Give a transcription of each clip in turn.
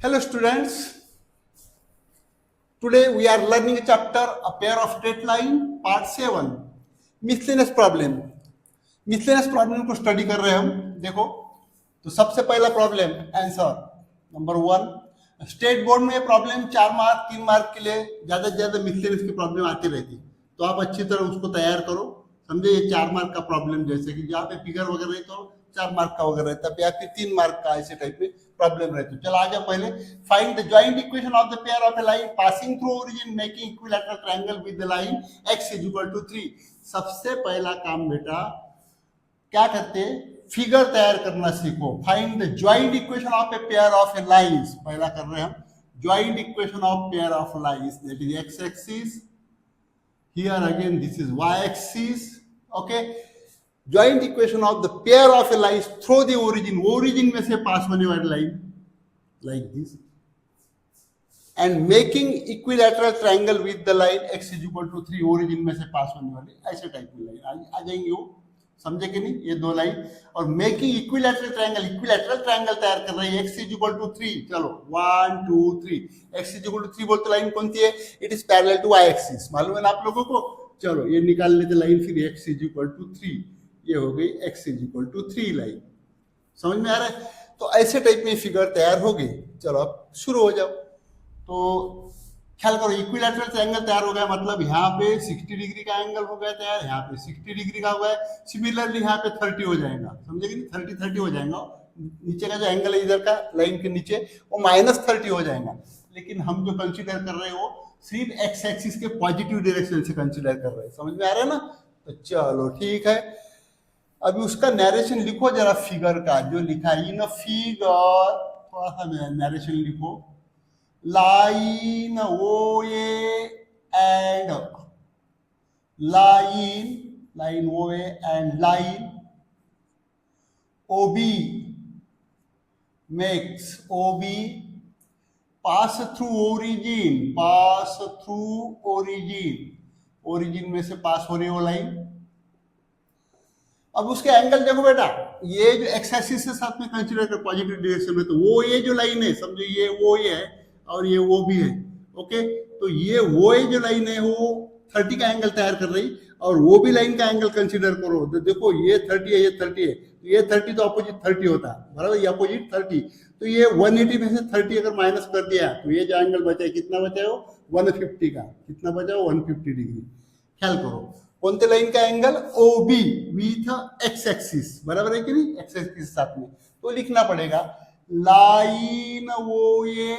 Hello students, today we are learning a chapter a pair of straight line part 7 miscellaneous problem. miscellaneous problem को study कर रहे हैं हम. देखो तो सबसे पहला problem answer number 1. State board में प्रॉब्लम 4 मार्क 3 मार्क के लिए ज्यादा से ज्यादा मिसलेनियस की प्रॉब्लम आती रहती है, तो आप अच्छी तरह उसको तैयार करो. समझे, ये 4 मार्क का प्रॉब्लम जैसे कि यहाँ पे फिगर वगैरह है तो 4 मार्क का वगैरह रहता है या फिर 3 मार्क का ऐसे टाइप में प्रॉब्लम रहती है. चलो आ जाओ पहले. Find the joint equation of the pair of A line passing through origin making equilateral triangle with the line x = 3. सबसे पहला काम बेटा क्या करते हैं, फिगर तैयार करना सीखो. Find the joint equation of a pair of A lines. पहला कर रहे हैं हम joint equation of pair of lines, that is x axis, here again this is y axis. Okay, joint equation of the pair of a line through the origin में से pass होने वाली line like this and making equilateral triangle with the line x = 3. origin में से pass होने वाली ऐसे type की लाइन आ जाएंगी वो, समझे कि नहीं, ये दो लाइन. और मेकिंग इक्विलैटरल ट्रायंगल तैयार कर रही है x = 3. चलो 1 2 3. x = 3 बोलते लाइन कौन सी है, it is parallel to y axis. मालूम है ना आप लोगों को. चलो ये निकाल लेते लाइन फिर x = 3. ये हो गई x = 3 लाइन. समझ में आ रहा है. तो ऐसे टाइप में फिगर तैयार हो गई. चलो अब शुरू हो जाओ. तो ख्याल करो, इक्विलैटरल ट्रायंगल तैयार हो गया, मतलब यहाँ पे 60 डिग्री का एंगल हो गया तैयार, यहाँ पे 60 डिग्री का हुआ है. सिमिलरली यहाँ पे 30 हो जाएगा, समझे कि 30 हो जाएगा. नीचे का जो एंगल है इधर का लाइन के नीचे वो -30 हो जाएगा. लेकिन हम जो कंसीडर कर रहे हैं वो सिर्फ एक्स एक्सिस के पॉजिटिव डायरेक्शन से कंसीडर कर रहे हैं. समझ में आ रहा है ना. तो चलो ठीक है, अभी उसका नरेशन लिखो जरा. फिगर का जो लिखा है इन फिगर, थोड़ा सा नरेशन लिखो. line OA and line OA and line OB makes OB pass through origin में से पास हो रही है वो लाइन. अब उसके एंगल देखो बेटा, ये जो एक्स एक्सिस के साथ में कंसीडर कर पॉजिटिव डायरेक्शन में, तो वो ये जो लाइन है समझो, ये वो ये है और ये वो भी है. ओके, तो ये वो जो लाइन है वो 30 का एंगल तैयार कर रही, और वो भी लाइन का एंगल कंसीडर करो. तो देखो ये 30 है, ये 30 है, तो ये 30 तो अपोजिट 30 होता है, बराबर. ये अपोजिट 30, तो ये 180 में से 30 अगर माइनस कर दिया तो ये जो एंगल बचा है, कितना बचा है वो 150 का. कितना बचा है 150 डिग्री. ख्याल करो कौन से लाइन का angle, OB with x axis, बराबर है कि नहीं, एक्स एक्सिस के साथ में. तो लिखना पड़ेगा line OA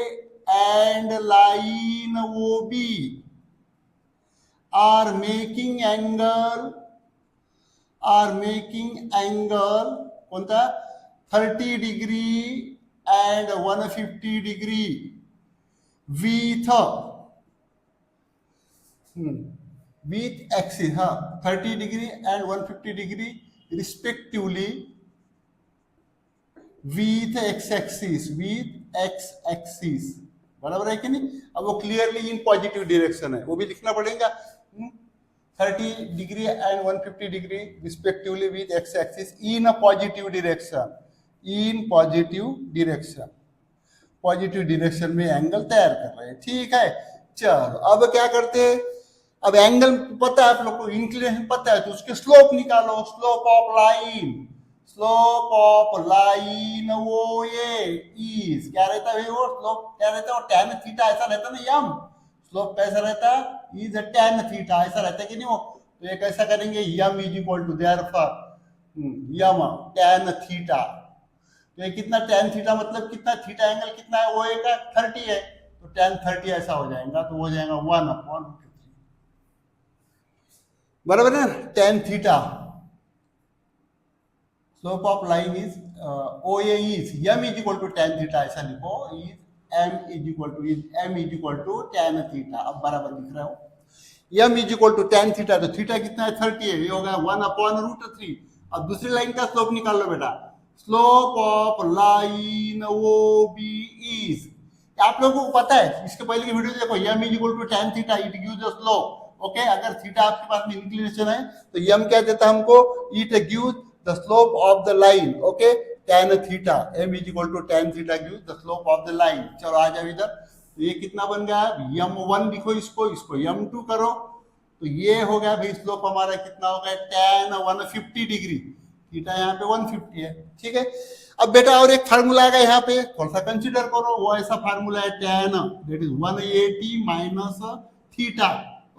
and line OB are making angle कौन था 30 degree and 150 degree with axis, 30 degree and 150 degree respectively with x axis, बराबर है कि नहीं. अब वो क्लियरली इन पॉजिटिव डायरेक्शन है, वो भी लिखना पड़ेगा. 30 degree and 150 degree respectively with x axis in a positive direction में एंगल तैयार कर रहे हैं. ठीक है, चलो अब क्या करते हैं. अब एंगल पता है आप लोग को, इंक्लिनेशन पता है, तो उसके स्लोप निकालो. Slope of line OA is क्या रहता है वो स्लोप, क्या रहता है वो tan थीटा ऐसा रहता है ना. यम स्लोप कैसा रहता है, इज tan थीटा ऐसा रहता है कि नहीं वो. तो ये कैसा करेंगे, यम = देयरफॉर यम tan थीटा. तो ये कितना tan थीटा मतलब कितना, थीटा एंगल कितना है OA का 30 है, तो tan 30 ऐसा हो जाएगा, तो हो जाएगा 1/3, बराबर है ना. tan theta slope of line is OA is m = tan theta ऐसा लिखो. m = tan theta. अब बराबर लिख रहा हूं m = tan थीटा, तो थीटा कितना है 30 है, ये होगा 1/√3. अब दूसरी लाइन का स्लोप निकाल लो बेटा. Slope of line OB is, आप लोगों को पता है, इसके पहले की वीडियो देखो, m = tan theta, it gives the slope. Okay, अगर थीटा आपके पास में इंक्लिनेशन है तो m क्या देता हमको, it gives the slope of the line. Okay, tan theta, m is equal to tan theta give the slope of the line. चलो आ जाओ इधर, तो ये कितना बन गया, m1 लिखो, इसको m2 करो, तो ये हो गया भाई स्लोप हमारा कितना हो गया, tan 150 डिग्री, थीटा यहाँ पे 150 है, ठीक है। अब बेटा और एक फार्मूला आएगा यहाँ पे, थोड़ा सा कंसीडर करो, वो ऐसा फार्मूला है tan that is 180 minus theta,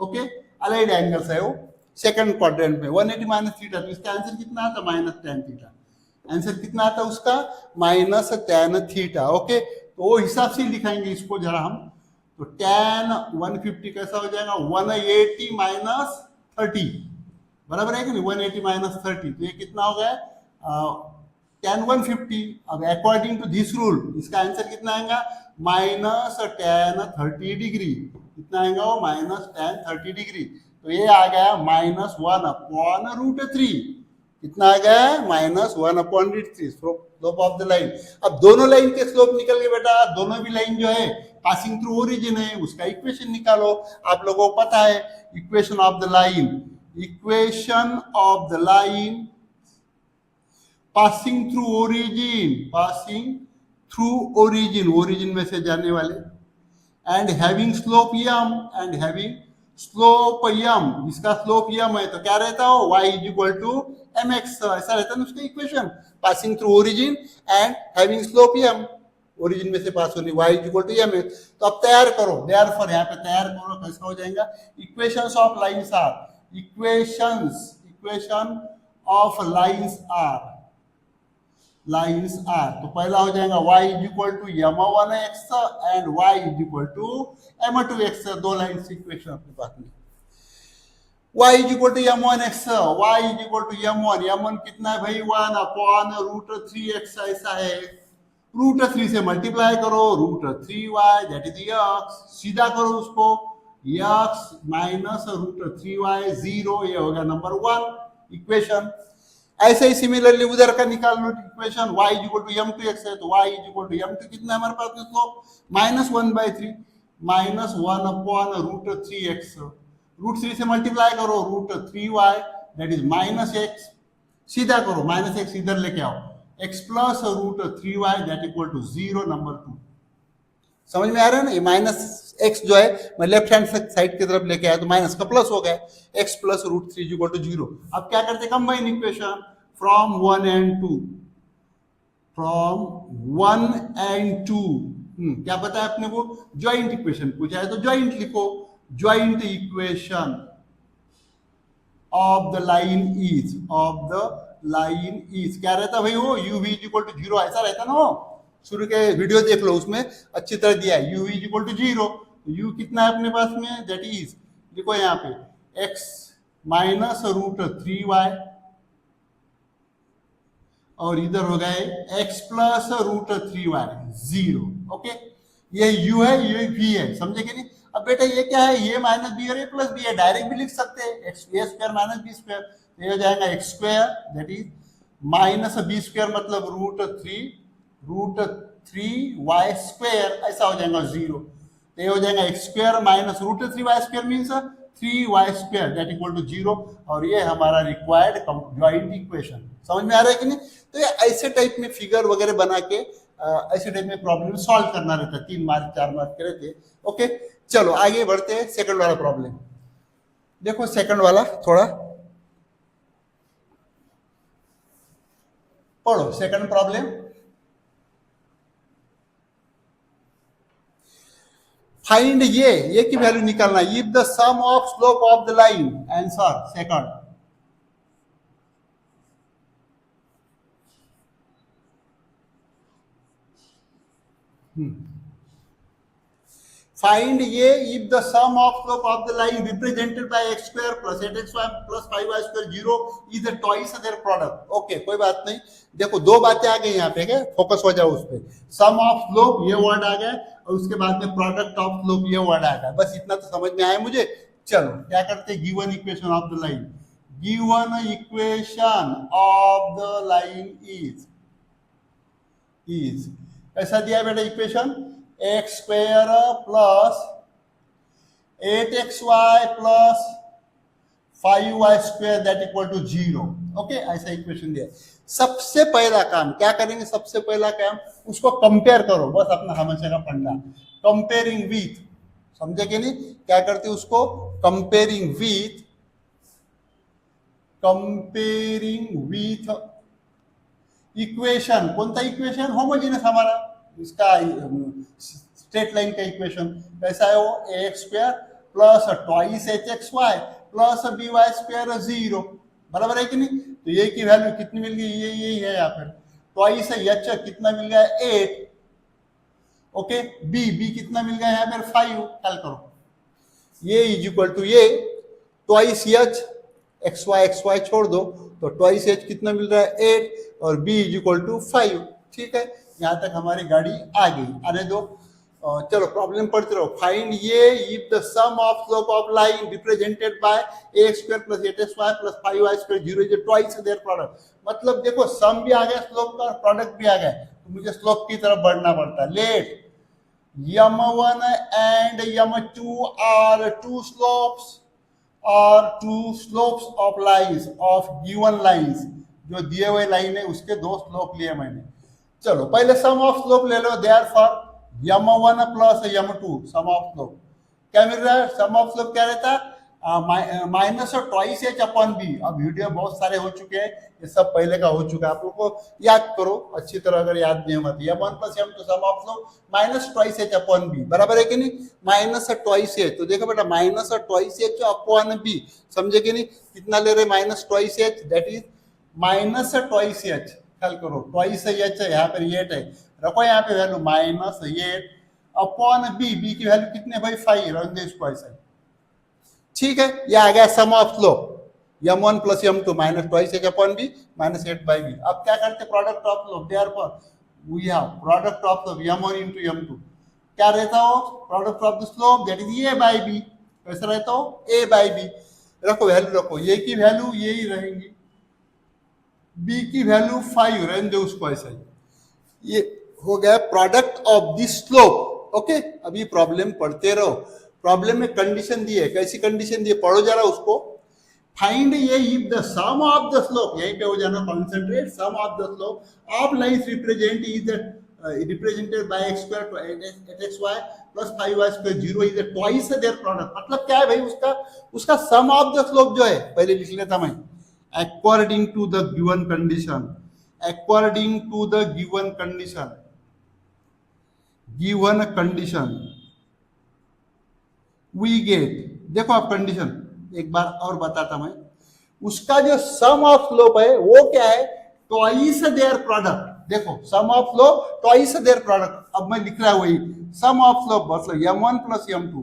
okay, allied angles है वो सेकंड क्वाड्रेंट में, 180 माइनस थीटा, तो इसका आंसर कितना आता, माइनस tan थीटा, आंसर कितना आता उसका, माइनस tan थीटा, ओके। तो वो हिसाब से लिखाएंगे इसको जरा हम, तो tan 150 कैसा हो जाएगा, 180 माइनस 30, बराबर है कि नहीं, 180 माइनस 30, तो ये कितना हो गया, tan 150। अब अकॉर्डिंग टू दिस रूल इसका आंसर कितना आएगा, माइनस tan 30 डिग्री, कितना आएगा वो, माइनस tan 30 डिग्री, तो ये आ गया माइनस 1/√3, कितना आ गया, minus 1/√3 slope of the line. अब दोनों लाइन के स्लोप निकल गए बेटा, दोनों भी लाइन जो है पासिंग थ्रू ओरिजिन है, उसका इक्वेशन निकालो, आप लोगों को पता है equation of the line, equation of the line passing through origin, origin में से जाने वाले, and having slope m, and having slope m, जिसका स्लोप m है तो क्या रहता हो, y is equal to mx, ऐसा रहता है ना उसका equation, passing through origin and having slope m, origin में से पास होने, y is equal to mx। तो अब तैयार करो, देयरफॉर यहाँ पे तैयार करो, कैसा हो जाएगा, equations of lines are, equation of lines are, तो पहला हो जाएगा y is equal to m1x and y is equal to m2x, दो लाइंस इक्वेशन अपने पास में, y is equal to m1x, y is equal to m1 कितना है भाई, 1/√3x, ऐसा है, √3 से मल्टीप्लाई करो, √3y दैट इज x, सीधा करो उसको, x माइनस √3y 0, ये हो गया नंबर 1 इक्वेशन। ऐसे ही सिमिलरली उधर का निकाल लो equation, y is equal to m2x है, तो y is equal to m2 कितना है हमारे पास में स्लोप, -1/3, -1/√3x, √3 से मल्टीप्लाई करो, √3y दैट इज -x, सीधा करो, -x इधर लेके आओ, x plus √3y that equal to 0, number 2। समझ में आ रहा है ना, ये -x जो है मैं लेफ्ट हैंड साइड की तरफ लेके आया तो माइनस का प्लस हो गया, x प्लस √3 इक्वल टू 0। अब क्या करते, कंबाइन इक्वेशन फ्रॉम 1 and 2, क्या पता है अपने को, ज्वाइंट इक्वेशन पूछा है तो ज्वाइंट लिखो, joint equation of the line is, क्या रहता है भाई वो, u v is equal to 0, ऐसा रहता ना, वो शुरू के वीडियो देख लो, उसमें अच्छी तरह दिया है, u is equal to 0, u कितना है अपने पास में, दैट इज, देखो यहाँ पे x माइनस √3y, और इधर हो गए x प्लस √3y 0, ओके, ये u है, ये v है, समझे कि नहीं। अब बेटा ये क्या है, ये माइनस बी और ये प्लस बी है, डायरेक्ट भी लिख सकते हैं, x a square minus b square, तो ये हो जाएगा x square that is minus b square, मतलब √3y स्क्वायर, ऐसा हो जाएगा 0, तो ये हो जाएगा x square minus √3y square means 3y square that equal to 0, और ये हमारा रिक्वायर्ड ज्वाइंट इक्वेशन। समझ में आ रहा है कि नहीं। तो ये ऐसे टाइप में फिगर वगैरह बना के ऐसे टाइप में प्रॉब्लम सॉल्व करना रहता है, 3 मार्क 4 मार्क के रहते। ओके, चलो आगे बढ़ते हैं। सेकंड वाला प्रॉब्लम देखो, सेकंड वाला थोड़ा पढ़ो। सेकंड प्रॉब्लम, फाइंड ये की वैल्यू निकालना, if the sum of slope of the line, answer second. Find A if the sum of slope of the line represented by x square plus 8xy plus 5y square 0 is the twice their product. Okay, कोई बात नहीं। देखो दो बातें आ गई यहाँ पे, क्या फोकस हो जाओ उस पे। सम ऑफ स्लोप ये वर्ड आ गया और उसके बाद में प्रोडक्ट ऑफ स्लोप ये वर्ड आ गया, बस इतना तो समझ में आया मुझे। चलो क्या करते, given equation of the line, given equation of the line is कैसा दिया बेटा equation, x square plus 8xy plus 5y square that equal to 0। Okay, ऐसा इक्वेशन दिया। सबसे पहला काम क्या करेंगे, सबसे पहला काम उसको कंपेयर करो, बस अपना हमेशा का फंडा, कंपेयरिंग विथ, समझे कि नहीं, क्या करते उसको कंपेयरिंग विथ इक्वेशन, कौन सा इक्वेशन, होमोजेनियस हमारा इसका स्ट्रेट लाइन का इक्वेशन कैसा है वो, ax² plus twice hxy plus by² 0, बराबर है कि नहीं। तो ये की वैल्यू कितनी मिल गई, ये यही है यहाँ पर, ट्वाइस h कितना मिल गया 8, ओके, b कितना मिल गया यहाँ पर 5, ख्याल करो, ये इज इक्वल टू ये ट्वाइस h xy छोड़ दो तो ट्वाइस h कितना मिल रहा है 8 और b इज इक्वल टू 5, ठीक है, यहाँ तक हमारी गाड़ी आ गई, आने दो। चलो प्रॉब्लम पढ़ते रहो। Find A if the sum of slope of line represented by ax² plus 8xy plus 5y² 0 is twice their product, मतलब देखो सम भी आ गया स्लोप का और प्रोडक्ट भी आ गया, तो मुझे स्लोप की तरफ बढ़ना पड़ता है। Let m1 and m2 are two slopes of lines of given lines, जो दिए हुए लाइन है उसके दो स्लोप लिए मैंने। चलो पहले सम ऑफ स्लोप ले लो, therefore m1 plus m2 sum of slope क्या मिल रहा है, सम ऑफ स्लोप क्या रहता है माइनस और ट्वाइस h अपॉन b। अब वीडियो बहुत सारे हो चुके हैं, ये सब पहले का हो चुका है, आप लोग को याद करो अच्छी तरह, अगर याद नहीं होगा तो m1 plus m2 sum of slope minus twice h upon b, बराबर है कि नहीं, माइनस और ट्वाइस h, तो देखो बेटा माइनस और ट्वाइस h अपॉन b, समझे कि नहीं, कितना ले रहे minus twice h, that is minus twice h, ख्याल करो ट्वाइस h है यहाँ पर 8 है, रखो यहाँ पे value minus 8 upon b, b की वैल्यू कितने भाई 5, रख दे इसको ऐसा, ठीक है, ये आ गया sum of slope m1 plus m2 minus twice h upon b minus 8 by b। अब क्या करते product of slope, therefore we have product of slope m1 into m2 क्या रहता हो, product of the slope that is a by b, कैसा रहता हो a by b, रखो वैल्यू रखो, a की वैल्यू यही रहेंगी, b की वैल्यू 5 रहने दो उसको ऐसा ही, ये हो गया product of the slope. Okay, अभी प्रॉब्लम पढ़ते रहो, प्रॉब्लम में कंडीशन दी है, कैसी कंडीशन दी है पढ़ो जरा उसको। Find A if the sum of the slope, यहीं पे हो जाना concentrate, sum of the slope of lines represent is represented by x² to 8xy plus 5y² 0 is twice their product, मतलब क्या है भाई उसका सम ऑफ द स्लोप जो है, पहले लिख लेता मैं, according to the given condition, according to the given condition we get, देखो आप कंडीशन एक बार और बताता मैं, उसका जो सम ऑफ स्लोप है वो क्या है, ट्वाइस देयर प्रोडक्ट, देखो sum of slope twice their product, अब मैं लिख रहा हूं वही सम ऑफ स्लोप मतलब m1 प्लस m2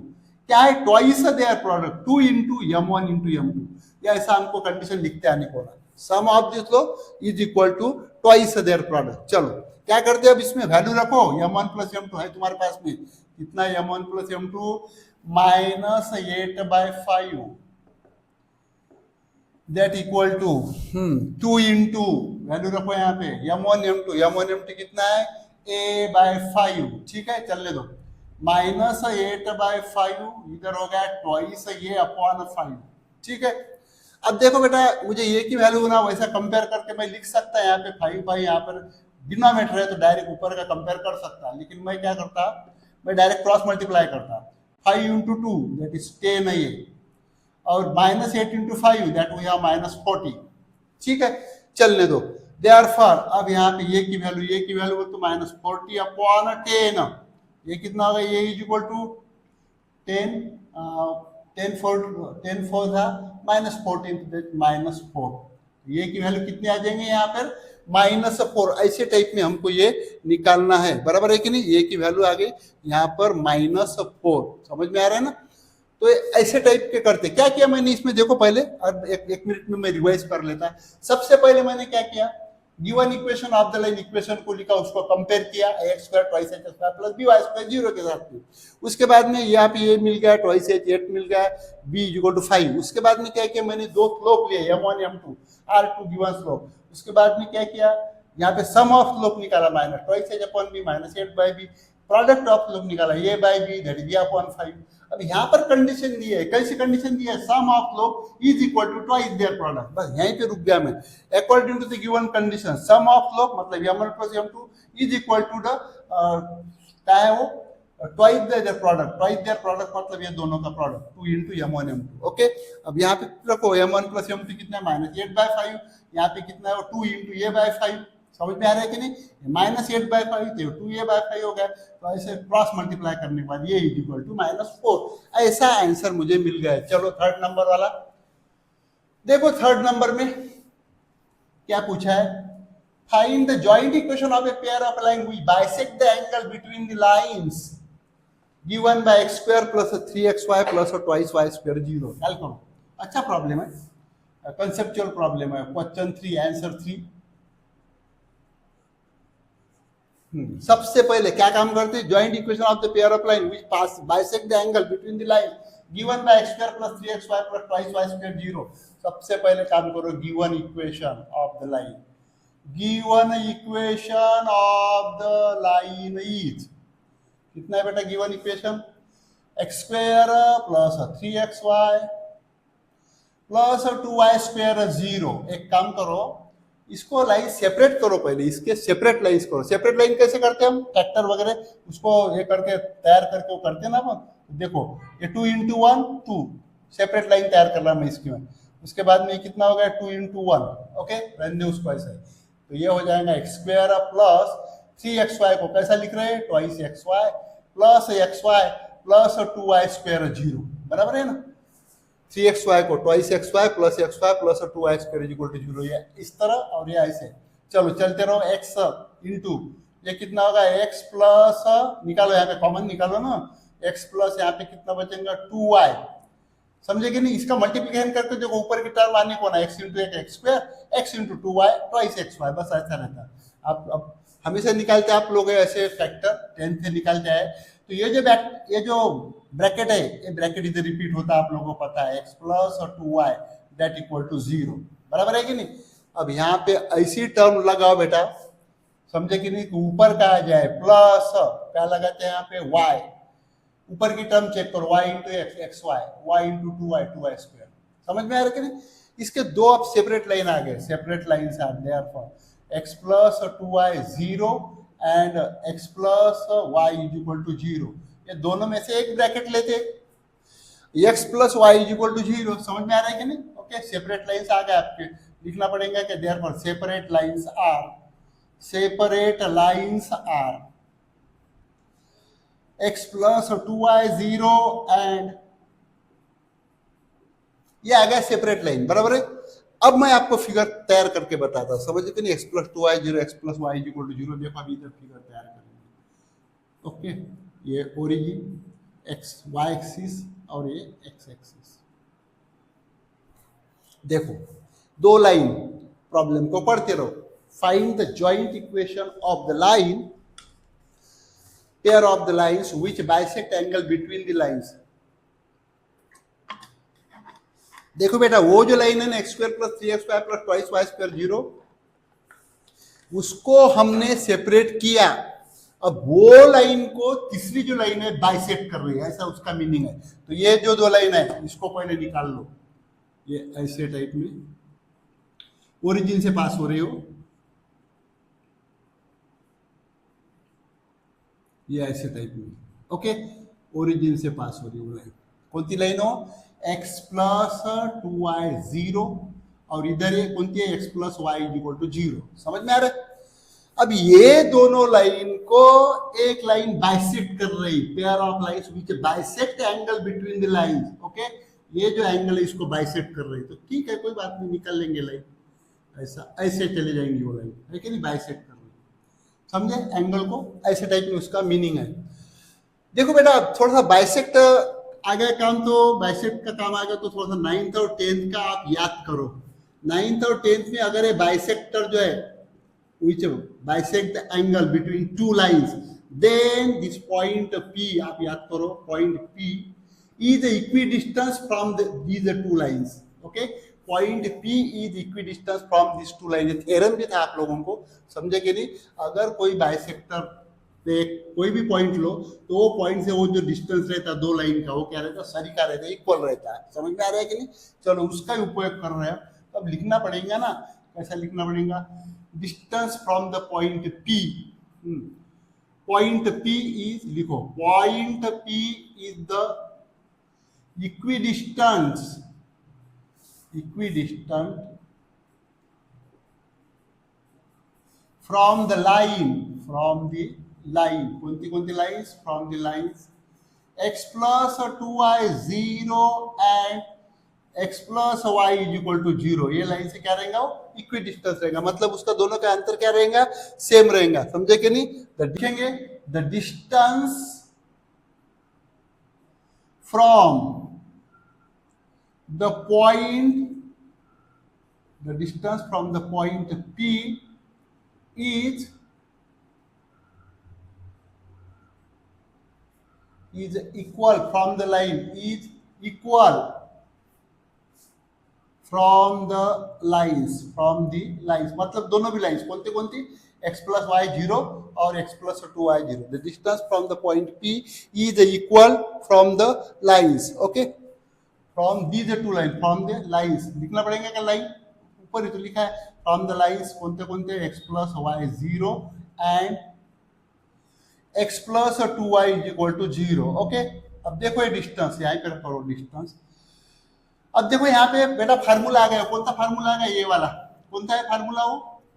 क्या है, twice their product 2 into m1 into m2, या ऐसा हमको कंडीशन लिखते आने को ना, sum of the slope is equal to twice their product. चलो क्या करते हैं अब इसमें वैल्यू रखो, m1 प्लस m2 है तुम्हारे पास में, कितना m1 plus m2 minus 8 by 5 that equal to 2 into value रखो यहाँ पे m1 m2 कितना है a बाय 5, ठीक है, चलने दो, माइनस 8 बाय 5 इधर हो गया ट्वाइस ये अपॉन 5, ठीक है। अब देखो बेटा मुझे ये की वैल्यू ना वैसा कंपेयर करके मैं लिख सकता है, यहाँ पे 5 बाई यहाँ पर डिनोमिनेटर है तो डायरेक्ट ऊपर का कंपेयर कर सकता, लेकिन मैं क्या करता, मैं डायरेक्ट क्रॉस मल्टीप्लाई करता, 5 इंटू 2 दैट इज 10 है ये, और minus 8 into 5 that we have minus 40, ठीक है, चलने दो। देयरफॉर अब यहाँ पे ये की वैल्यू तो माइनस 40 अपॉन 10, ये कितना होगा, ये इज इक्वल टू 10 4 था माइनस 14 माइनस 4, ये की वैल्यू कितनी आ जाएंगे यहाँ पर माइनस 4, ऐसे टाइप में हमको ये निकालना है, बराबर है कि नहीं, ये की वैल्यू आ गई यहाँ पर माइनस 4, समझ में आ रहा है ना। तो ऐसे टाइप के करते, क्या किया मैंने इसमें देखो पहले, और एक मिनट में मैं रिवाइज कर लेता। सबसे पहले मैंने क्या किया, given equation of the line equation को लिखा, उसको कंपेयर किया x² twice h² plus by² 0 के साथ में, उसके बाद में यहाँ पे ये मिल गया ट्वाइस h 8 मिल गया b इक्वल टू 5, उसके बाद में क्या किया मैंने दो स्लोप लिए m1 m2 are to given slope, उसके बाद में क्या किया यहाँ पे सम ऑफ स्लोप निकाला minus twice h upon b minus 8 by b, product of slope निकाला a by b that is a upon 5। अब यहाँ पर कंडीशन दी है, कैसी कंडीशन दी है, सम ऑफ लोग is equal to twice their product, बस यहीं पे रुक गया मैं। According to the given condition sum of लोग मतलब m1 plus m2 is equal to the क्या है वो twice their product, twice their product मतलब ये दोनों का product 2 into m1 m2। Okay, अब यहाँ पे रखो m1 प्लस m2 कितना है -8/5, यहाँ पे कितना है वो 2 इंटू a/5, समझ में आ रहा है कि नहीं, -8/5 तो 2a/5 हो गया, तो ऐसे क्रॉस मल्टीप्लाई करने के बाद ये इज इक्वल टू -4, ऐसा आंसर मुझे मिल गया। चलो थर्ड नंबर वाला देखो, थर्ड नंबर में क्या पूछा है, find the joint equation of a pair of line which bisect the angle between the lines given by x² plus 3xy plus twice y² 0। ख्याल करो, अच्छा प्रॉब्लम है, कंसेप्चुअल प्रॉब्लम है, क्वेश्चन 3 आंसर 3। सबसे पहले क्या काम करते हैं, joint equation of the pair of line which pass bisect the angle between the line given by x² plus 3xy plus twice y² 0। सबसे पहले काम करो, given equation of the line, given equation of the line is कितना है बेटा, given equation x² plus 3xy plus 2y² 0। एक काम करो, इसको लाइन सेपरेट करो, पहले इसके सेपरेट लाइंस करो। सेपरेट लाइन कैसे करते हैं हम, ट्रैक्टर वगैरह उसको ये करके तैयार करके वो करते हैं ना अपन, देखो ये 2 इंटू 1 2 सेपरेट लाइन तैयार कर रहा मैं इसकी में, उसके बाद में कितना हो गया 2 इंटू 1, ओके रहने दो उसको ऐसे, तो ये हो जाएगा x² प्लस 3xy को कैसा लिख रहे हैं, twice xy plus xy plus 2y² 0, बराबर है ना, 3xy को twice xy plus xy plus 2y² equal to 0, ये इस तरह और ये ऐसे। चलो चलते रहो, x इंटू ये कितना होगा, x प्लस निकालो, यहाँ पे कॉमन निकालो ना, x प्लस यहाँ पे कितना बचेगा 2y, समझे कि नहीं, इसका मल्टीप्लिकेशन करके देखो ऊपर की टर्म आने को ना, x into x² x into 2y twice xy, बस ऐसा रहता है। अब हमेशा निकालते आप लोग ऐसे फैक्टर 10 से निकालते हैं, तो ये जो ब्रैकेट है, ये ब्रैकेट इधर रिपीट होता है, आप लोगों को पता है, x प्लस और 2y दैट इक्वल टू 0, बराबर है कि नहीं। अब यहाँ पे ऐसी टर्म लगाओ बेटा, समझे कि नहीं, ऊपर का आ जाए प्लस क्या लगाते हैं यहाँ पे y, ऊपर की टर्म चेक करो, y into x y, y into 2y² समझ में आ रहा है कि नहीं। इसके दो अब सेपरेट लाइन आ गए, सेपरेट लाइन आ therefore x plus 2y 0 and x plus y is equal to 0, ये दोनों में से एक ब्रैकेट लेते, x plus y is equal to 0, समझ में आ रहा है कि नहीं। ओके, सेपरेट लाइंस आ गए आपके, लिखना पड़ेगा कि therefore separate lines are x plus 2y 0 and ये आ गया सेपरेट लाइन, बराबर है। अब मैं आपको फिगर तैयार करके बताता हूं, समझे कि नहीं, x plus 2y 0 x plus y equal to 0, देखो अभी इधर फिगर तैयार करेंगे। ओके, ये ओरिजिन x y एक्सिस और ये x एक्सिस, देखो दो लाइन, प्रॉब्लम को पढ़ते रहो। Find the joint equation of the line, pair of the lines which bisect angle between the lines. देखो बेटा, वो जो लाइन है ना x² plus 3xy plus twice y² 0, उसको हमने सेपरेट किया, अब वो लाइन को तीसरी जो लाइन है बाइसेक्ट कर रही है, ऐसा उसका मीनिंग है। तो ये जो दो लाइन है इसको पहले निकाल लो, ये ऐसे टाइप में ओरिजिन से पास हो रही हो, ये ऐसे टाइप में, ओके ओरिजिन से पास हो रही हो लाइन, कौन सी लाइन हो, x प्लस 2y 0 और इधर ये कौन सी है, x plus y equal to 0, समझ में आ रहा है। अब ये दोनों लाइन को एक लाइन बाइसेक्ट कर रही, pair of lines which bisect angle between the lines, okay ये जो एंगल है इसको बाइसेक्ट कर रही, तो ठीक है कोई बात नहीं, निकल लेंगे लाइन, ऐसा ऐसे चले जाएंगे वो लाइन, है कि नहीं, बाइसेक्ट कर रही, समझे एंगल को, ऐसे टाइप में उसका मीनिंग है। देखो बेटा, थोड़ा सा बाइसेक्ट आ गया काम, तो बाइसेक्ट का काम आ गया, तो थोड़ा सा 9th और 10th का आप याद करो। 9th और 10th में अगर ये बाइसेक्टर जो है which bisect the angle between two lines, then this point P आप याद करो, point P is the equidistance from these two lines, okay point P is equidistance from these two lines, theorem भी था आप लोगों को, समझे कि नहीं। अगर कोई बाइसेक्टर तो एक कोई भी पॉइंट लो तो वो पॉइंट से वो जो डिस्टेंस रहता है दो लाइन का, वो क्या रहता है, सरीका रहता है, इक्वल रहता है। समझ में आ रहा है कि नहीं? चलो उसका ही उपयोग कर रहे हैं। तो अब लिखना पड़ेगा ना, कैसा लिखना पड़ेगा? Distance from the point P, point P is, लिखो point P is the equidistant from the line, कोणती कोणती lines? From the lines x plus 2y 0 and x plus y is equal to 0, ये लाइन से क्या रहेगा? Equi distance रहेगा, मतलब उसका दोनों का अंतर क्या रहेगा? सेम रहेगा। समझे कि नहीं? तो लिखेंगे the distance from the distance from the point P is equal from the line, is equal from the lines, मतलब दोनों भी लाइन्स कौन सी? x plus y 0 और x plus 2y 0. The distance from the point P is equal from the lines. Okay, from these two line, from the lines लिखना पड़ेगा क्या? Line ऊपर ही तो लिखा है, फ्रॉम द लाइन्स कौन x plus y 0 and x plus 2y is equal to 0। Okay, अब देखो ये डिस्टेंस, यहाँ पे करो डिस्टेंस। अब देखो यहाँ पे बेटा फार्मूला आ गया, कौन सा फार्मूला आ गया? ये वाला। कौन सा है फार्मूला? वो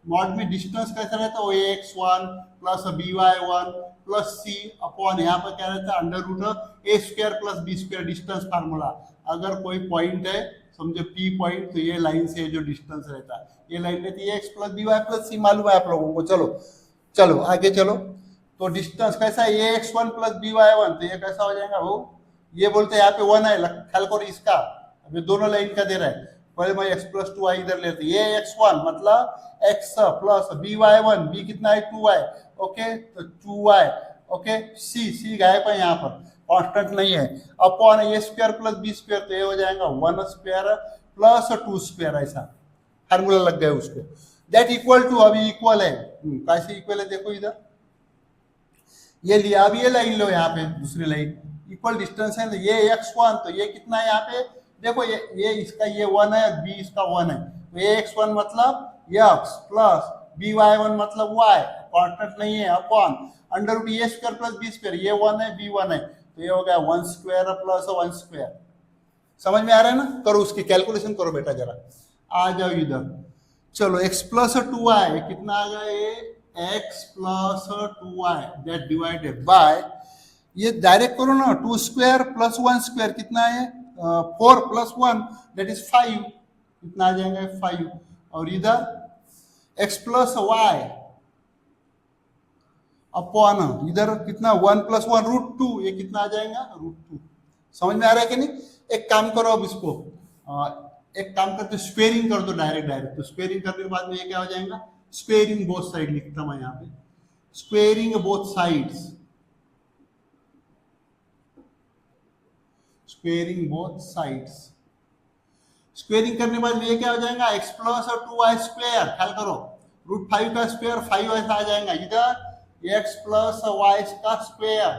मॉड में डिस्टेंस कैसा रहता है? वो ax1 plus by1 plus c upon यहाँ पर क्या रहता है? Under root a square plus b square, distance formula. अगर कोई पॉइंट है, समझो p पॉइंट, तो ये लाइन से जो डिस्टेंस रहता है, ये लाइन रहती है x plus by plus c, मालूम है आप लोगों को। चलो चलो आगे चलो। तो डिस्टेंस कैसा है? ax1 प्लस by1, तो ये कैसा हो जाएगा? वो ये बोलते हैं यहाँ पे 1 है, ख्याल करो इसका। अब ये दोनों लाइन का दे रहा है, पहले मैं x प्लस 2y इधर लेते, ये x1 मतलब x प्लस by1, b कितना है? 2y। ओके, तो 2y। ओके, c गायब है यहाँ पर, कांस्टेंट नहीं है, upon a square plus b square, तो ये हो जाएगा 1 स्क्वायर प्लस 2 स्क्वायर, ऐसा फार्मूला लग गया उसको। दैट इक्वल टू, अभी इक्वल है, कैसे इक्वल है? देखो इधर ये लिया, अब ये लाइन लो, यहाँ पे दूसरी लाइन इक्वल डिस्टेंस है, तो ये x1, तो ये कितना है यहाँ पे? देखो ये इसका ये 1 है, b इसका 1 है, तो ये x1 मतलब x प्लस by1 मतलब y, कांस्टेंट नहीं है, upon under root a square plus b square, ये 1 है, b 1 है, तो ये हो गया 1 स्क्वायर प्लस 1 स्क्वायर। समझ में आ रहा है ना? करो उसकी कैलकुलेशन करो बेटा जरा, आ जाओ इधर। चलो x प्लस 2y कितना आ गया? ये x plus 2y that divided by, ये डायरेक्ट करो ना, 2 स्क्वायर प्लस 1 स्क्वायर कितना है? 4 प्लस 1 दैट इज 5, कितना आ जाएगा? 5। और इधर x प्लस y अपॉन इधर कितना? 1 प्लस 1 रूट 2, ये कितना आ जाएगा? रूट 2। समझ में आ रहा है कि नहीं? एक काम करो, अब इसको एक काम करते स्क्वेयरिंग कर दो डायरेक्ट। तो स्क्वेयरिंग करने के बाद में ये क्या हो जाएगा? स्क्वेयरिंग बोथ साइड लिखता मैं यहाँ पे, squaring both sides, squaring both sides. Squaring करने के बाद ये क्या हो जाएगा? x प्लस 2y स्क्वायर, ख्याल करो, रूट 5 का स्क्वायर 5 ऐसा आ जाएगा, इधर x प्लस y का स्क्वायर,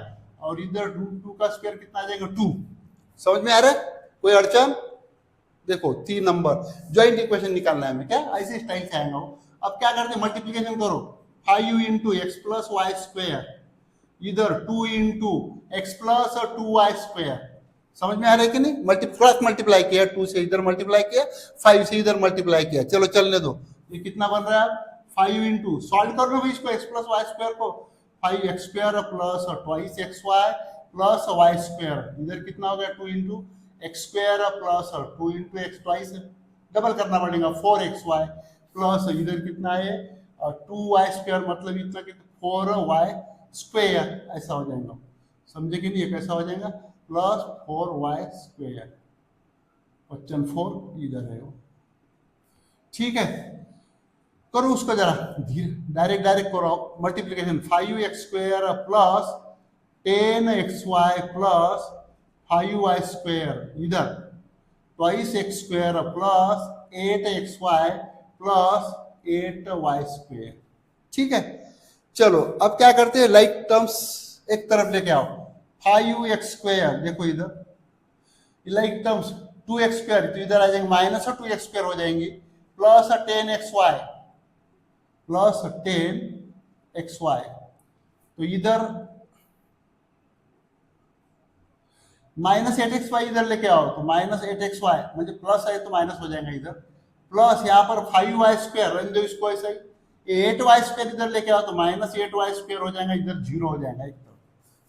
और इधर रूट 2 का स्क्वायर कितना आ जाएगा? 2। समझ में आ रहा है? कोई अड़चन? देखो 3 नंबर ज्वाइंट इक्वेशन निकालना है हमें, क्या ऐसे स्टाइल से आएगा। अब क्या करते हैं? मल्टीप्लीकेशन करो, 5 into x plus y square, इधर 2 into x plus 2y square. समझ में आ रहा है कि नहीं? क्रॉस मल्टीप्लाई किया, 2 से इधर मल्टीप्लाई किया, 5 से इधर मल्टीप्लाई किया। चलो चलने दो, ये कितना बन रहा है? 5 इंटू, सॉल्व कर लो भाई इसको, एक्स प्लस वाई स्क्वायर को, 5 x square plus twice x y plus y square, इधर कितना हो गया? 2 into x square plus 2 into x twice, double करना पड़ेगा, 4 एक्स वाई प्लस इधर कितना है? 2y स्क्वायर, मतलब इतना कि 4y स्क्वायर, ऐसा हो जाएगा। समझे कि नहीं? कैसा हो जाएगा? प्लस 4y स्क्वायर, क्वेश्चन 4 इधर है वो। ठीक है, करो उसको जरा डायरेक्ट करो multiplication, 5x square plus 10xy plus 5y square, इधर twice X square plus 8xy plus 8y square. ठीक है, चलो अब क्या करते हैं, लाइक टर्म्स एक तरफ लेके आओ, 5x², देखो इधर लाइक टर्म्स 2x², तो इधर आ जाएंगे माइनस और 2x² हो जाएंगी, प्लस 10xy, प्लस 10xy, तो इधर माइनस 8xy इधर लेके आओ, तो माइनस 8xy म्हणजे प्लस आहे तो माइनस हो जाएगा इधर, प्लस यहाँ पर 5y², रन दो इसको ऐसा ही, 8y² इधर लेके आओ तो माइनस 8y² हो जाएगा, इधर 0 हो जाएगा एक तरफ,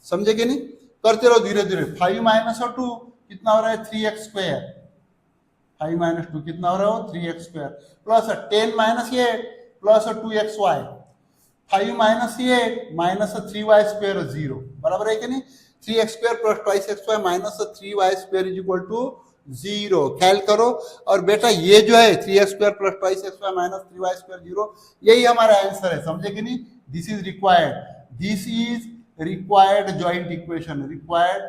समझे कि नहीं, करते रहो धीरे धीरे, 5 माइनस और 2 कितना हो रहा है 3x², 5 माइनस 2 कितना हो रहा है 3x², plus 10 minus 8 plus 2xy, 5 minus 8 minus 3y² 0, बराबर है कि नहीं, 3x² plus 2xy minus 3y² is equal to 0, ख्याल करो। और बेटा ये जो है 3x² plus 2xy minus 3y² 0, यही हमारा आंसर है, समझे कि नहीं, this is required joint equation, required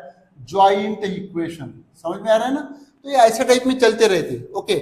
joint equation, समझ में आ रहा है ना, तो ये ऐसे टाइप में चलते रहते, ओके।